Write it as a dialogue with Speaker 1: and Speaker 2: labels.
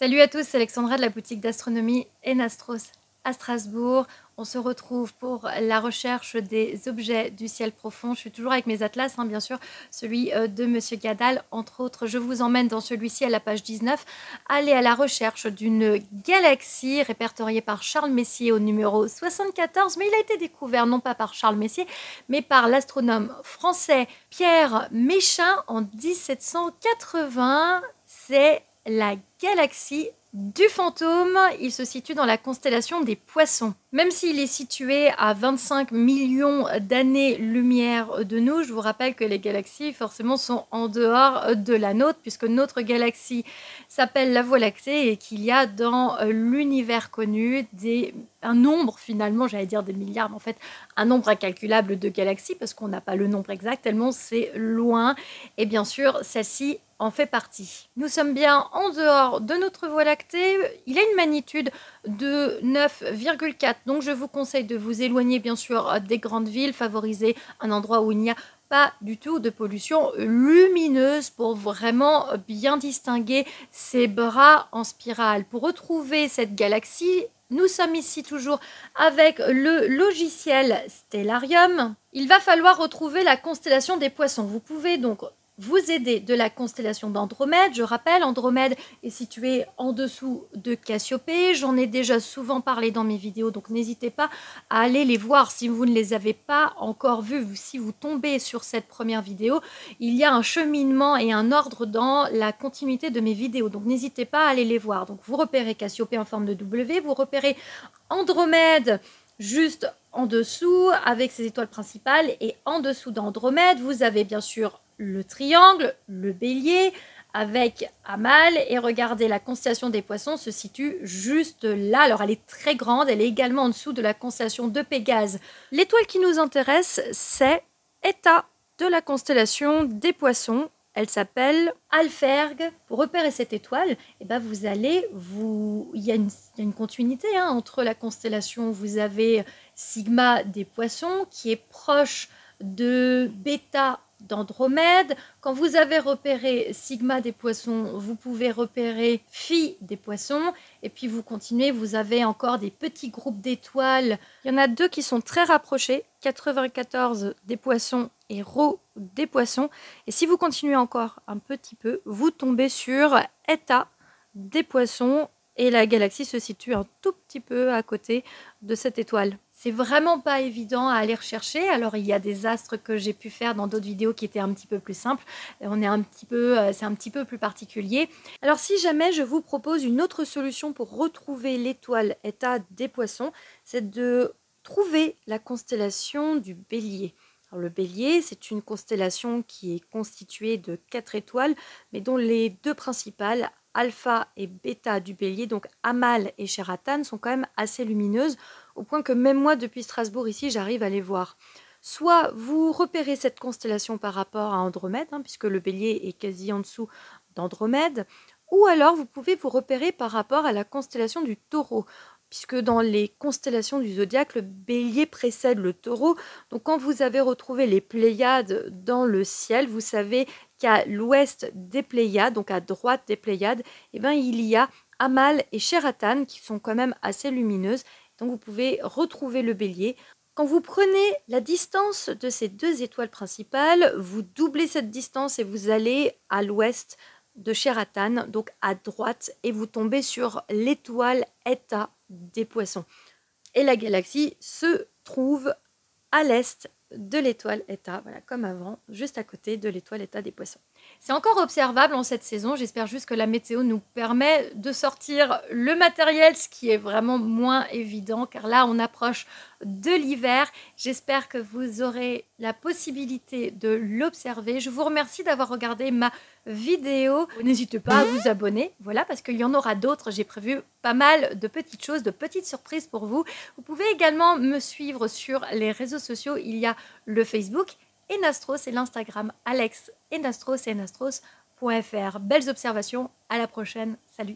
Speaker 1: Salut à tous, c'est Alexandra de la boutique d'astronomie Enastros à Strasbourg. On se retrouve pour la recherche des objets du ciel profond. Je suis toujours avec mes atlas, bien sûr, celui de Monsieur Gadal, entre autres. Je vous emmène dans celui-ci à la page 19. Allez à la recherche d'une galaxie répertoriée par Charles Messier au numéro 74. Mais il a été découvert non pas par Charles Messier, mais par l'astronome français Pierre Méchain en 1780. C'est la galaxie du fantôme. Il se situe dans la constellation des Poissons. Même s'il est situé à 25 millions d'années-lumière de nous, je vous rappelle que les galaxies forcément sont en dehors de la nôtre, puisque notre galaxie s'appelle la Voie lactée et qu'il y a dans l'univers connu un nombre finalement, j'allais dire des milliards, mais en fait un nombre incalculable de galaxies, parce qu'on n'a pas le nombre exact, tellement c'est loin. Et bien sûr, celle-ci en fait partie. Nous sommes bien en dehors de notre Voie lactée. Il a une magnitude de 9,4. Donc je vous conseille de vous éloigner bien sûr des grandes villes, favoriser un endroit où il n'y a pas du tout de pollution lumineuse pour vraiment bien distinguer ces bras en spirale. Pour retrouver cette galaxie, nous sommes ici toujours avec le logiciel Stellarium. Il va falloir retrouver la constellation des Poissons. Vous pouvez donc vous aider de la constellation d'Andromède. Je rappelle, Andromède est située en dessous de Cassiopée. J'en ai déjà souvent parlé dans mes vidéos, donc n'hésitez pas à aller les voir si vous ne les avez pas encore vus. Si vous tombez sur cette première vidéo, il y a un cheminement et un ordre dans la continuité de mes vidéos, donc n'hésitez pas à aller les voir. Donc vous repérez Cassiopée en forme de W, vous repérez Andromède juste en dessous avec ses étoiles principales, et en dessous d'Andromède, vous avez bien sûr le triangle, le bélier, avec Amal, et regardez, la constellation des Poissons se situe juste là. Alors elle est très grande, elle est également en dessous de la constellation de Pégase. L'étoile qui nous intéresse, c'est Eta de la constellation des Poissons. Elle s'appelle Alphergue. Pour repérer cette étoile, vous allez il y a une continuité entre la constellation. Vous avez Sigma des Poissons qui est proche de Bêta d'Andromède. Quand vous avez repéré Sigma des Poissons, vous pouvez repérer Phi des Poissons, et puis vous continuez, vous avez encore des petits groupes d'étoiles. Il y en a deux qui sont très rapprochés, 94 des Poissons et Rho des Poissons. Et si vous continuez encore un petit peu, vous tombez sur Eta des Poissons, et la galaxie se situe un tout petit peu à côté de cette étoile. C'est vraiment pas évident à aller rechercher. Alors il y a des astres que j'ai pu faire dans d'autres vidéos qui étaient un petit peu plus simples. C'est un petit peu plus particulier. Alors si jamais je vous propose une autre solution pour retrouver l'étoile Eta des Poissons, c'est de trouver la constellation du Bélier. Alors, le Bélier, c'est une constellation qui est constituée de 4 étoiles, mais dont les deux principales, Alpha et Bêta du Bélier, donc Amal et Shératan, sont quand même assez lumineuses, au point que même moi, depuis Strasbourg, ici, j'arrive à les voir. Soit vous repérez cette constellation par rapport à Andromède, puisque le Bélier est quasi en dessous d'Andromède, ou alors vous pouvez vous repérer par rapport à la constellation du Taureau, puisque dans les constellations du zodiaque, le Bélier précède le Taureau. Donc quand vous avez retrouvé les Pléiades dans le ciel, vous savez qu'à l'ouest des Pléiades, donc à droite des Pléiades, il y a Amal et Shératan qui sont quand même assez lumineuses. Donc vous pouvez retrouver le Bélier. Quand vous prenez la distance de ces deux étoiles principales, vous doublez cette distance et vous allez à l'ouest de Shératan, donc à droite, et vous tombez sur l'étoile Eta des Poissons. Et la galaxie se trouve à l'est de l'étoile Eta, voilà, comme avant, juste à côté de l'étoile Eta des Poissons. C'est encore observable en cette saison, j'espère juste que la météo nous permet de sortir le matériel, ce qui est vraiment moins évident, car là on approche de l'hiver. J'espère que vous aurez la possibilité de l'observer. Je vous remercie d'avoir regardé ma vidéo. N'hésitez pas à vous abonner, voilà, parce qu'il y en aura d'autres. J'ai prévu pas mal de petites choses, de petites surprises pour vous. Vous pouvez également me suivre sur les réseaux sociaux. Il y a le Facebook Enastros et l'Instagram Alex Enastros et enastros.fr. Belles observations, à la prochaine, salut!